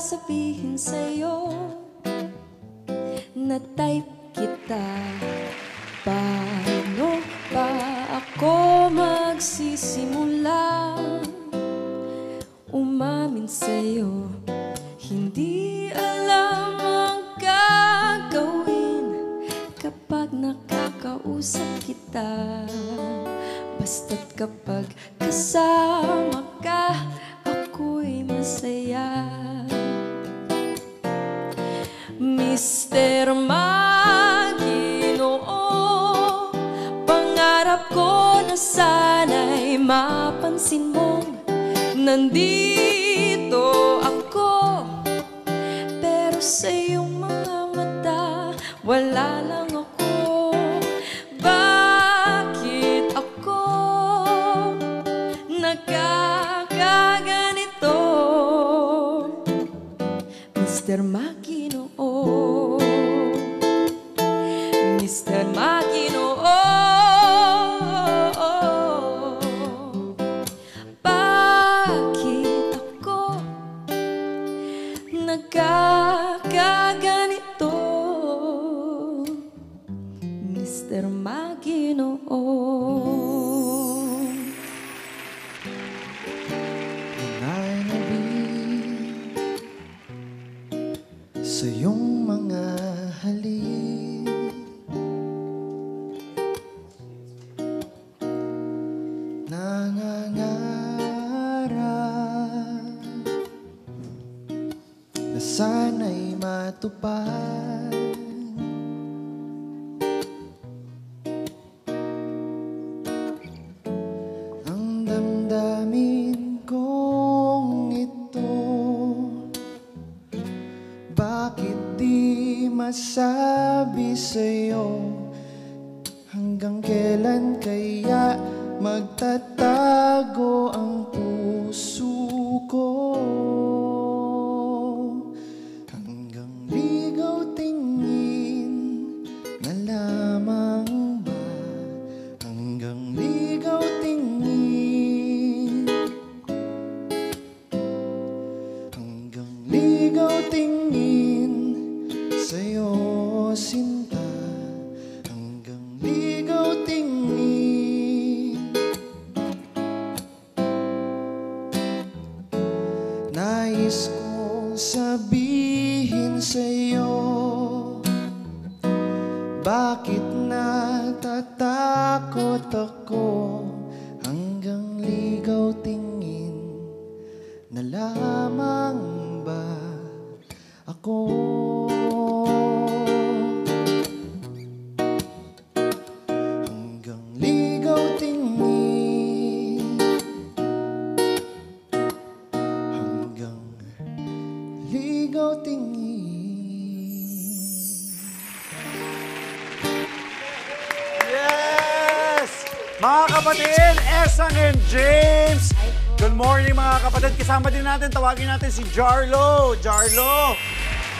sasabihin sa'yo na type kita. Paano ba ako magsisimula umamin sa'yo? Hindi alam ang gagawin kapag nakakausap kita. Basta't kapag kasama ka, ako'y masaya. Mr. Maginoo, pangarap ko na sana'y mapansin mong nandito ako, pero sa iyong mga mata wala lang ako. Bakit ako nagkakaganito, Mr. Maginoo? Mr. Maginoo, bakit ako nagkakaganito, Mr. Maginoo? Nananabig sa iyong mga halik, nangangarap na sana'y matupad ang damdamin kong ito. Bakit di masabi sa'yo? Hanggang kailan kaya magtatago ang puso ko? Hanggang ligaw tingin na lamang ba? Hanggang ligaw tingin, hanggang ligaw tingin sa'yo, sinta. Hanggang ligaw tingin, nais kong sabihin sa'yo, bakit natatakot ako? Hanggang ligaw tingin na lamang ba ako? Hanggang ligaw tingin, hanggang ligaw tingin. Yes! Mga kapatid, Esang and James. Good morning mga kapatid. Kasama din natin, tawagin natin si Jarlo. Jarlo.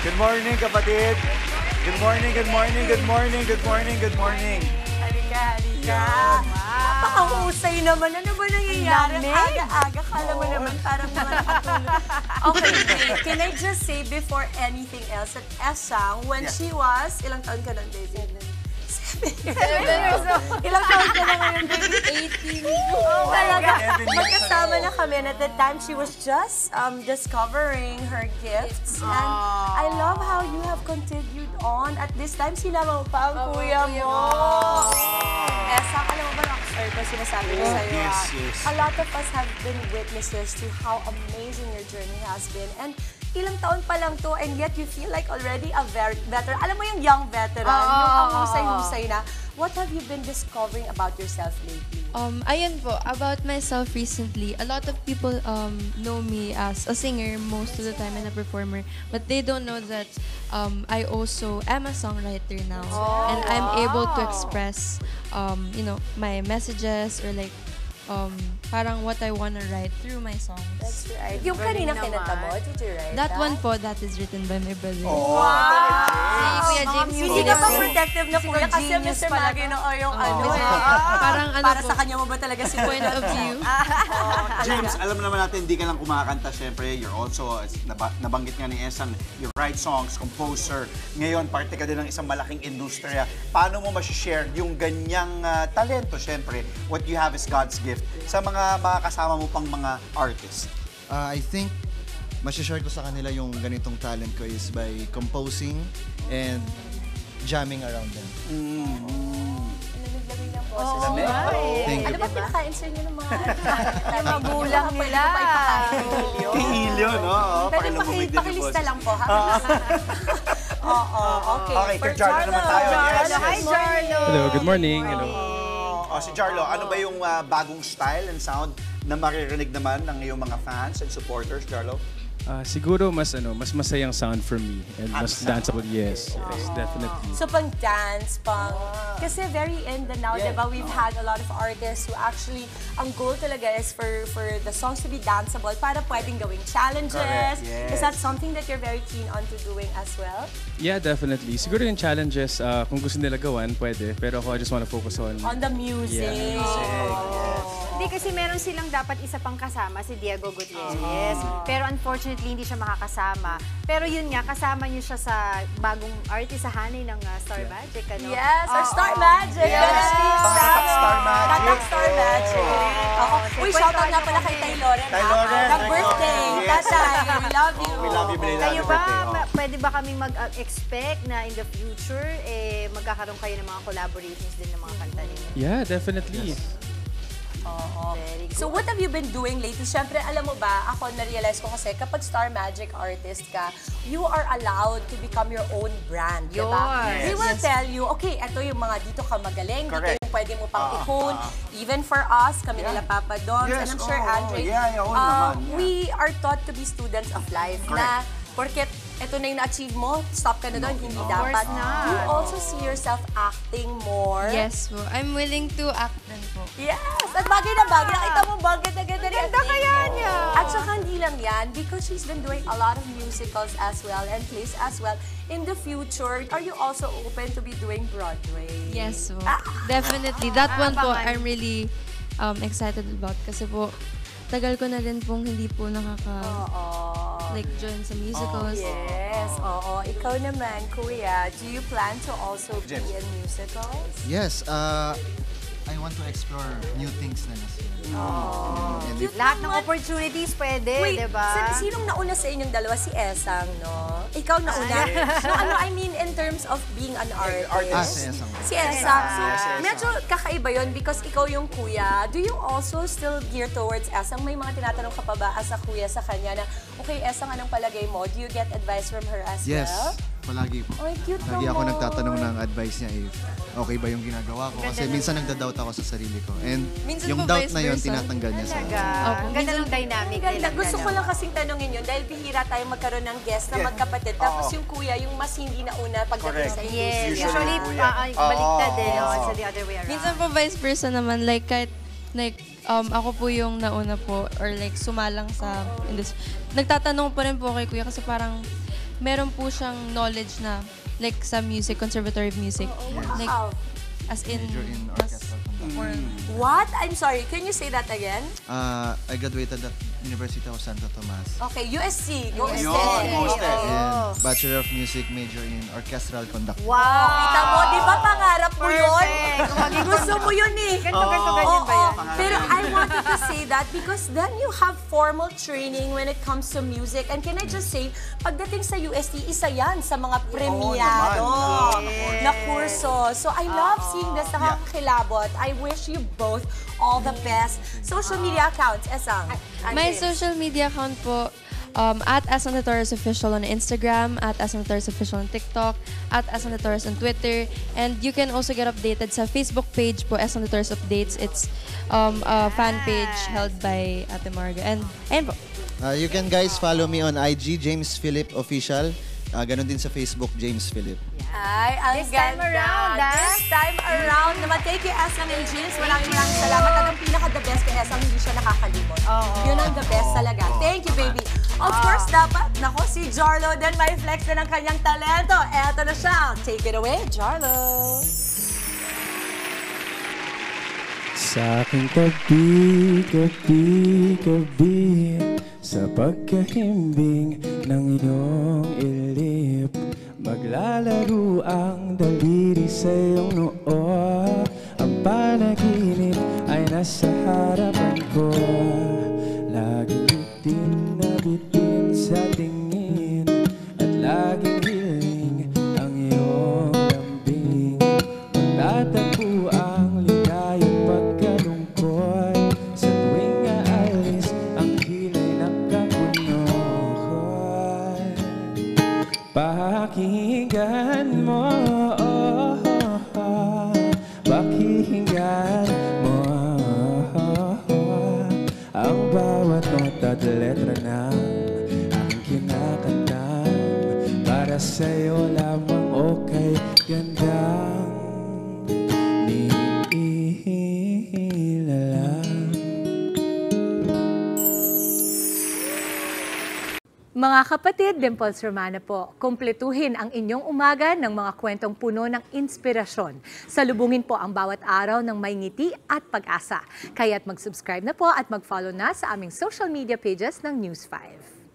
Good morning kapatid. Good morning, good morning, good morning, good morning, good morning. Halika, halika. Napakahusay naman. Ano ba nangyayari? Aga-aga, kala mo naman parang mga nakatulog. Okay, Jay, can I just say before anything else that Esang, when she was, ilang taon ka lang, David? 7 years old. Ilang taon ka na ngayon, David? 18. Oh, talaga. Magkasama na kami. And at that time, she was just discovering her gifts. And I love how you have continued on. At this time, sinama mo pa ang kuya mo. Esang, alam mo ba, Rockstar, pa sinasabi ko sa'yo. Yes, yes. A lot of us have been witnesses to how amazing your journey has been. And ilang taon pa lang to, and yet you feel like already a veteran. Alam mo yung young veteran, yung ang husay-husay na. What have you been discovering about yourself lately? Ayun po, about myself recently, a lot of people know me as a singer most of the time and a performer, but they don't know that I also am a songwriter now. And I'm able to express, you know, my messages or like parang what I wanna write through my songs. That's right. Yung kanina kinanta mo, did you write That one po, that is written by my brother. Wow! Si Kuya James. Hindi ka pa protective na kuya kasi Mr. Maginoo yung ano eh. Parang ano Para po, sa kanya mo ba talaga si point of view. James, alam naman natin, hindi ka lang kumakanta, syempre. You're also, nabanggit nga ni Esang, you write songs, composer. Ngayon, parte ka din ng isang malaking industriya. Paano mo ma-share yung ganyang talento, syempre, what you have is God's gift, sa mga kasama mo pang mga artists? I think, masishare ko sa kanila yung ganitong talent ko is by composing and jamming around them. Lamig-lamig ng boses. Thank you. Ano ba pinakain sa inyo ng mga Yung magulang nila. Kay Ilyo, no? Pwede pakilista lang po, ha? Oo, okay. Okay, kay Jarlo naman tayo. Yes, Hi, yes. Jarlo. Hello, good morning. Hello. Si Jarlo, ano ba yung bagong style and sound na maririnig naman ng iyong mga fans and supporters, Jarlo? Siguro mas masayang sound for me and mas danceable. Yes, definitely. So pang dance, kasi very in the now, diba? We've had a lot of artists who actually, ang goal talaga is for the songs to be danceable para pwedeng gawing challenges. Correct, yes. Is that something that you're very keen on to doing as well? Yeah, definitely. Siguro yung challenges, kung gusto nila gawan, pwede. Pero ako, I just wanna focus on The music. Hindi kasi meron silang dapat isa pang kasama, si Diego Gutierrez. Pero unfortunately, hindi siya makakasama. Pero yun nga, kasama niyo siya sa bagong artist sa hanay ng Star Magic. Ano? Yes, our Star Magic. Yes. Star Magic. Tatak Star Magic. Uy, shoutout nga pala kay Tay Loren. Tay Loren. Nag-birthday. Tatay, we love you. We love you, Blayla. Kayo ba, pwede ba kaming mag-expect na in the future, magkakaroon kayo ng mga collaborations din ng mga kanta ninyo? Yeah, definitely. Very good. So what have you been doing lately? Siyempre, alam mo ba, ako na-realize ko kasi kapag Star Magic artist ka, you are allowed to become your own brand, di ba? Yes. They will tell you, okay, ito yung mga dito ka magaling, Correct. dito yung pwede mo pang i-hone. Even for us, kami nila Papa Dons, Yes, and I'm sure Andre, naman. we are taught to be students of life na porket ito na yung na-achieve mo, stop ka na doon, hindi dapat. not. You also see yourself acting more. Yes po. I'm willing to act din po. Yes! At bagay na bagay. Nakita mo ba? Ganda-ganda rin. Ganda kaya niya. At saka hindi lang yan, because she's been doing a lot of musicals as well and plays as well. In the future, are you also open to be doing Broadway? Yes po. Definitely. That one po, I'm really excited about. Kasi po, tagal ko na rin pong hindi po join sa musicals. Yes, oo. Ikaw naman, Kuya, do you plan to also be in musicals? Yes, I want to explore new things na nasa. And if Lahat ng opportunities pwede, Wait, di ba? sinong nauna sa inyong dalawa? Si Esang, no? Ikaw nauna? No, I mean in terms of being an artist. si Esang. Si Esang. So, Esang. medyo kakaiba yun because ikaw yung kuya. Do you also still gear towards Esang? May mga tinatanong ka pa ba as a kuya sa kanya na, okay, Esang, anong palagay mo? Do you get advice from her as Yes, well? palagi po. Ay, cute Lagi ako naman. nagtatanong ng advice niya if okay ba yung ginagawa ko. Kasi minsan nagda-doubt ako sa sarili ko. And Minsan yung po doubt vice na yun, versa. tinatanggal niya sa Talaga. Opo. Ang ganda ng dynamic Ganda. nilang Gusto ko dalawa. lang kasing tanongin yun dahil bihira tayo magkaroon ng guest na magkapatid. Tapos yung kuya, yung mas hindi nauna pagdating Correct. sa Yes, Usually, usually, kuya. baliktad eh. So the other way around. Minsan po vice versa naman. Like, kahit, ako po yung nauna po or like sumalang sa industry. Nagtatanong pa rin po kay kuya kasi parang meron po siyang knowledge na like sa music, conservatory of music. Like, Wow. as in, major in mas orchestral conducting. more What? I'm sorry. Can you say that again? I graduated at University of Santo Tomas. Okay, USC. Go Yun, USC. hosted. And Bachelor of Music major in orchestral conducting. Wow! Kita mo, di ba pangarap mo yun? Perfect. Gusto mo yun eh. Ganito, ganyan ba yan? Pero I wanted to say that because then you have formal training when it comes to music. And can I just say, pagdating sa UST, isa yan sa mga premiado na kurso. So I love seeing this, nakakakilabot. I wish you both all the best. Social media accounts, Esang. My social media account po, at Esang the Taurus Official on Instagram, at Esang the Taurus Official on TikTok, at Esang the Taurus on Twitter. And you can also get updated sa Facebook page po, Esang the Taurus Updates. It's a fan page held by Ate Marga. And ayun po. You can guys follow me on IG, James Philip Official. Ganon din sa Facebook, James Philip. Ay, ang This time ganda. around, This time around naman. Thank you, Esang and James. Maraming salamat. At ang pinaka-the best kay Esang, hindi siya nakakalimot. Yun ang the best talaga. Thank you, baby. Of course, dapat, nako, si Jarlo din may flex na ng kanyang talento. Eto na siya. Take it away, Jarlo. Sa aking tabi, gabi, sa pagkahimbing ng iyong ilip, maglalaro ang daliri sa iyong noo. Ang panaginip ay nasa harapan ko. Laging bitin na bitin sa tingin, at laging hiling ang iyong lambing. Magtatagpo ang ligaya't pagkalungkot, sa tuwing aalis ang kilay nakakunokot. Pakinggan mo, pakinggan mo ang bawat nota at letra ng aking kinakantang, para sa'yo lamang o kay gandang nilalang. Mga kapatid, Dimples Romana po, kumpletuhin ang inyong umaga ng mga kwentong puno ng inspirasyon. Salubungin po ang bawat araw ng may ngiti at pag-asa. Kaya't mag-subscribe na po at mag-follow na sa aming social media pages ng News 5.